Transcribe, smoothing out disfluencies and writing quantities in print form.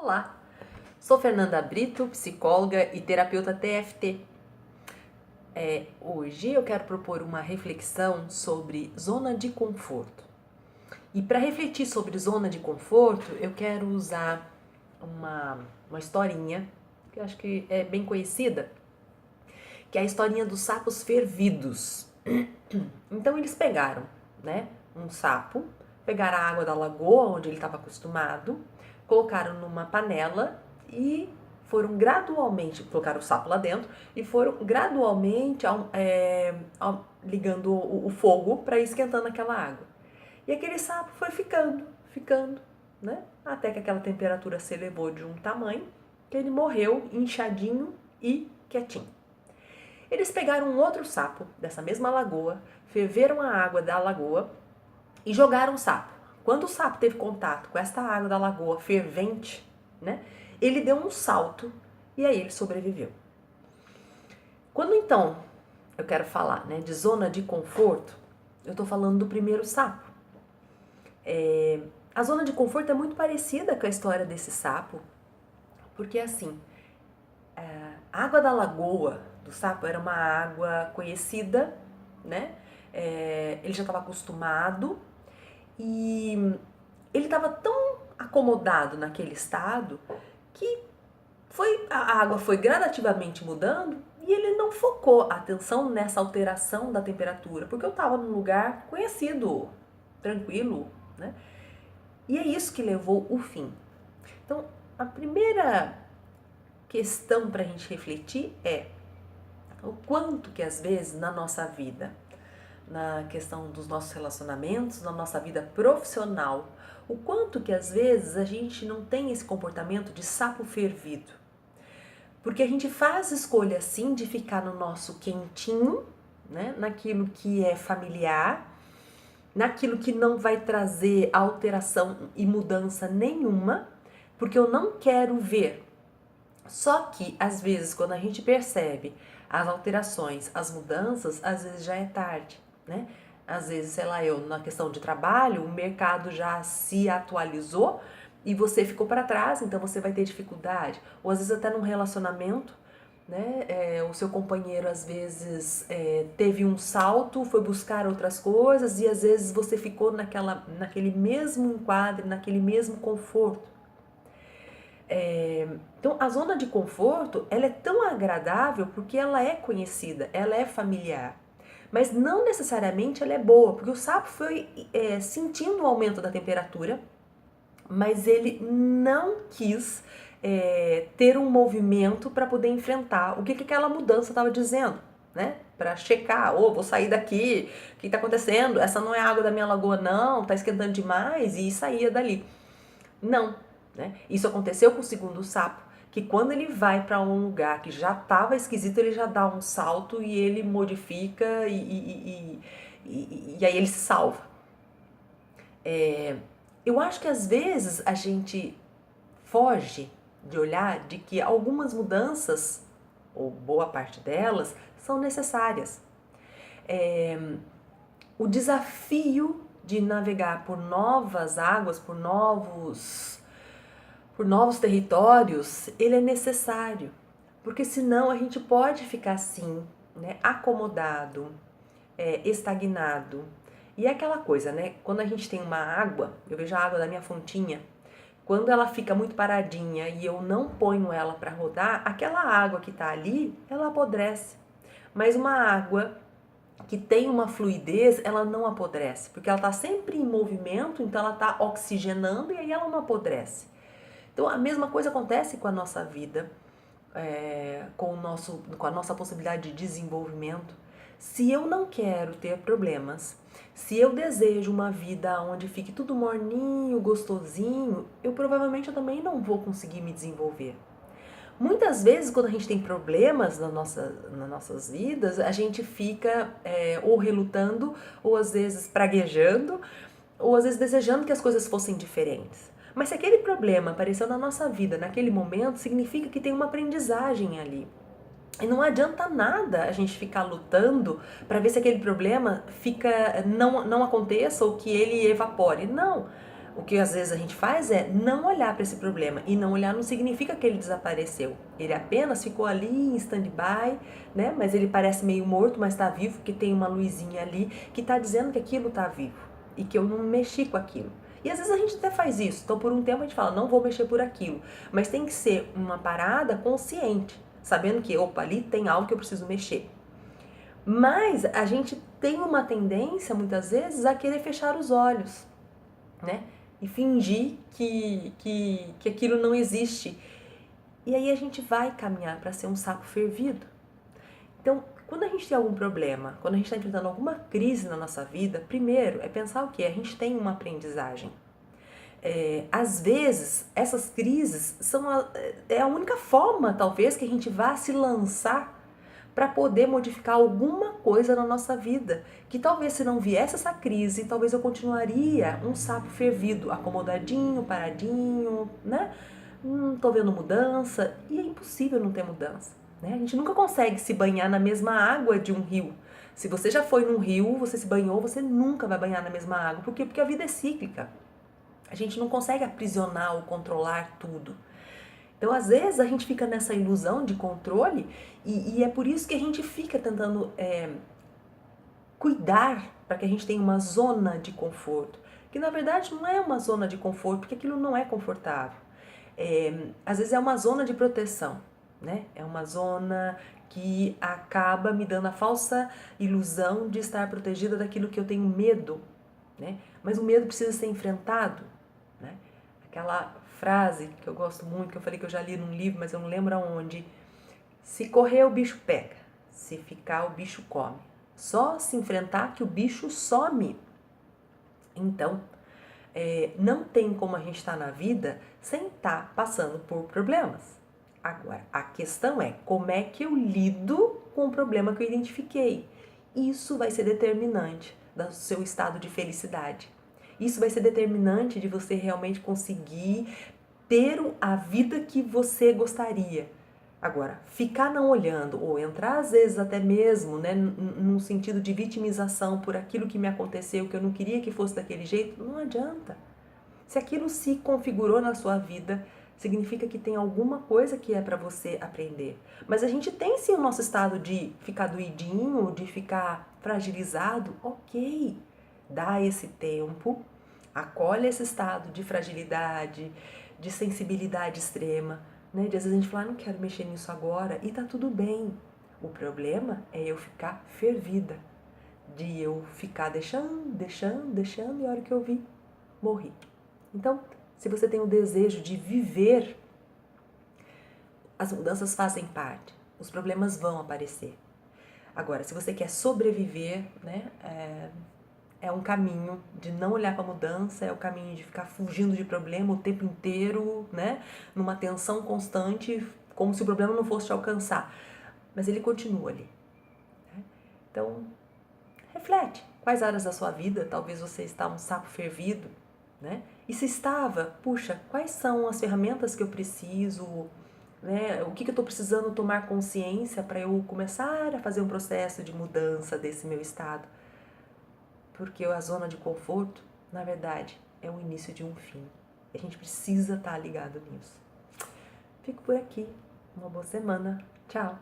Olá, sou Fernanda Brito, psicóloga e terapeuta TFT. Hoje eu quero propor uma reflexão sobre zona de conforto. E para refletir sobre zona de conforto, eu quero usar uma historinha que eu acho que é bem conhecida, que é a historinha dos sapos fervidos. Então eles pegaram, um sapo, pegaram a água da lagoa onde ele estava acostumado, colocaram numa panela e foram gradualmente, colocaram o sapo lá dentro e foram gradualmente ligando o fogo para ir esquentando aquela água. E aquele sapo foi ficando, até que aquela temperatura se elevou de um tamanho que ele morreu inchadinho e quietinho. Eles pegaram um outro sapo dessa mesma lagoa, ferveram a água da lagoa e jogaram o sapo. Quando o sapo teve contato com esta água da lagoa fervente, ele deu um salto e aí ele sobreviveu. Quando então eu quero falar de zona de conforto, eu estou falando do primeiro sapo. A zona de conforto é muito parecida com a história desse sapo, porque assim, a água da lagoa do sapo era uma água conhecida, ele já estava acostumado e ele estava tão acomodado naquele estado que a água foi gradativamente mudando e ele não focou a atenção nessa alteração da temperatura, porque eu estava num lugar conhecido, tranquilo, E é isso que levou o fim. Então, a primeira questão para a gente refletir é o quanto que às vezes na nossa vida, na questão dos nossos relacionamentos, na nossa vida profissional, o quanto que às vezes a gente não tem esse comportamento de sapo fervido. Porque a gente faz escolha assim de ficar no nosso quentinho, naquilo que é familiar, naquilo que não vai trazer alteração e mudança nenhuma, porque eu não quero ver. Só que às vezes quando a gente percebe as alterações, as mudanças, às vezes já é tarde, Às vezes, na questão de trabalho, o mercado já se atualizou e você ficou para trás, então você vai ter dificuldade. Ou às vezes até num relacionamento, o seu companheiro às vezes teve um salto, foi buscar outras coisas e às vezes você ficou naquele mesmo enquadre, naquele mesmo conforto. Então a zona de conforto ela é tão agradável porque ela é conhecida, ela é familiar, mas não necessariamente ela é boa, porque o sapo foi sentindo o aumento da temperatura, mas ele não quis ter um movimento para poder enfrentar o que aquela mudança estava dizendo, para checar, vou sair daqui, o que está acontecendo? Essa não é a água da minha lagoa não, está esquentando demais, e saía dali. Não. Isso aconteceu com o segundo sapo, que quando ele vai para um lugar que já estava esquisito, ele já dá um salto e ele modifica e aí ele se salva. Eu acho que às vezes a gente foge de olhar de que algumas mudanças, ou boa parte delas, são necessárias. O desafio de navegar por novas águas, por novos territórios, ele é necessário, porque senão a gente pode ficar assim, acomodado, estagnado. E é aquela coisa, quando a gente tem uma água, eu vejo a água da minha fontinha, quando ela fica muito paradinha e eu não ponho ela para rodar, aquela água que está ali, ela apodrece. Mas uma água que tem uma fluidez, ela não apodrece, porque ela está sempre em movimento, então ela está oxigenando e aí ela não apodrece. Então a mesma coisa acontece com a nossa vida, com a nossa possibilidade de desenvolvimento. Se eu não quero ter problemas, se eu desejo uma vida onde fique tudo morninho, gostosinho, eu provavelmente também não vou conseguir me desenvolver. Muitas vezes, quando a gente tem problemas nas nossas vidas, a gente fica ou relutando, ou às vezes praguejando, ou às vezes desejando que as coisas fossem diferentes. Mas se aquele problema apareceu na nossa vida naquele momento, significa que tem uma aprendizagem ali. E não adianta nada a gente ficar lutando para ver se aquele problema não aconteça ou que ele evapore. Não. o que às vezes a gente faz é não olhar para esse problema. E não olhar não significa que ele desapareceu. Ele apenas ficou ali em stand-by, né? Mas ele parece meio morto, mas está vivo, porque tem uma luzinha ali que está dizendo que aquilo está vivo. E que eu não mexi com aquilo. E às vezes a gente até faz isso. Então por um tempo a gente fala, não vou mexer por aquilo. Mas tem que ser uma parada consciente. Sabendo que, opa, ali tem algo que eu preciso mexer. Mas a gente tem uma tendência, muitas vezes, a querer fechar os olhos, né? E fingir que aquilo não existe. E aí a gente vai caminhar para ser um sapo fervido. Então, quando a gente tem algum problema, quando a gente está enfrentando alguma crise na nossa vida, primeiro é pensar o quê? A gente tem uma aprendizagem. Às vezes, essas crises são a única forma, talvez, que a gente vá se lançar para poder modificar alguma coisa na nossa vida. Que talvez se não viesse essa crise, talvez eu continuaria um sapo fervido, acomodadinho, paradinho, né? Não tô vendo mudança. E é impossível não ter mudança, né? A gente nunca consegue se banhar na mesma água de um rio. Se você já foi num rio, você se banhou, você nunca vai banhar na mesma água. Por quê? Porque a vida é cíclica. A gente não consegue aprisionar ou controlar tudo. Então, às vezes, a gente fica nessa ilusão de controle e é por isso que a gente fica tentando cuidar para que a gente tenha uma zona de conforto. Que, na verdade, não é uma zona de conforto, porque aquilo não é confortável. Às vezes, é uma zona de proteção, né? É uma zona que acaba me dando a falsa ilusão de estar protegida daquilo que eu tenho medo, né? Mas o medo precisa ser enfrentado, né? Aquela frase que eu gosto muito, que eu falei que eu já li num livro, mas eu não lembro aonde. Se correr, o bicho pega. Se ficar, o bicho come. Só se enfrentar que o bicho some. Então, não tem como a gente estar na vida sem estar passando por problemas. Agora, a questão é como é que eu lido com o problema que eu identifiquei. Isso vai ser determinante do seu estado de felicidade. Isso vai ser determinante de você realmente conseguir ter a vida que você gostaria. Agora, ficar não olhando ou entrar às vezes até mesmo, né, num sentido de vitimização por aquilo que me aconteceu, que eu não queria que fosse daquele jeito, não adianta. Se aquilo se configurou na sua vida, significa que tem alguma coisa que é para você aprender. Mas a gente tem sim o nosso estado de ficar doidinho, de ficar fragilizado, ok. Dá esse tempo, acolhe esse estado de fragilidade, de sensibilidade extrema, né? De às vezes a gente fala, não quero mexer nisso agora, e tá tudo bem. O problema é eu ficar fervida, de eu ficar deixando, e a hora que eu vi, morri. Então, se você tem o desejo de viver, as mudanças fazem parte, os problemas vão aparecer. Agora, se você quer sobreviver, né, é um caminho de não olhar para a mudança, é o caminho de ficar fugindo de problema o tempo inteiro, né, numa tensão constante, como se o problema não fosse te alcançar. Mas ele continua ali. Né? Então, reflete. Quais áreas da sua vida talvez você está um sapo fervido, né? E se estava, puxa, quais são as ferramentas que eu preciso, né? O que eu estou precisando tomar consciência para eu começar a fazer um processo de mudança desse meu estado? Porque a zona de conforto, na verdade, é o início de um fim. E a gente precisa estar ligado nisso. Fico por aqui. Uma boa semana. Tchau!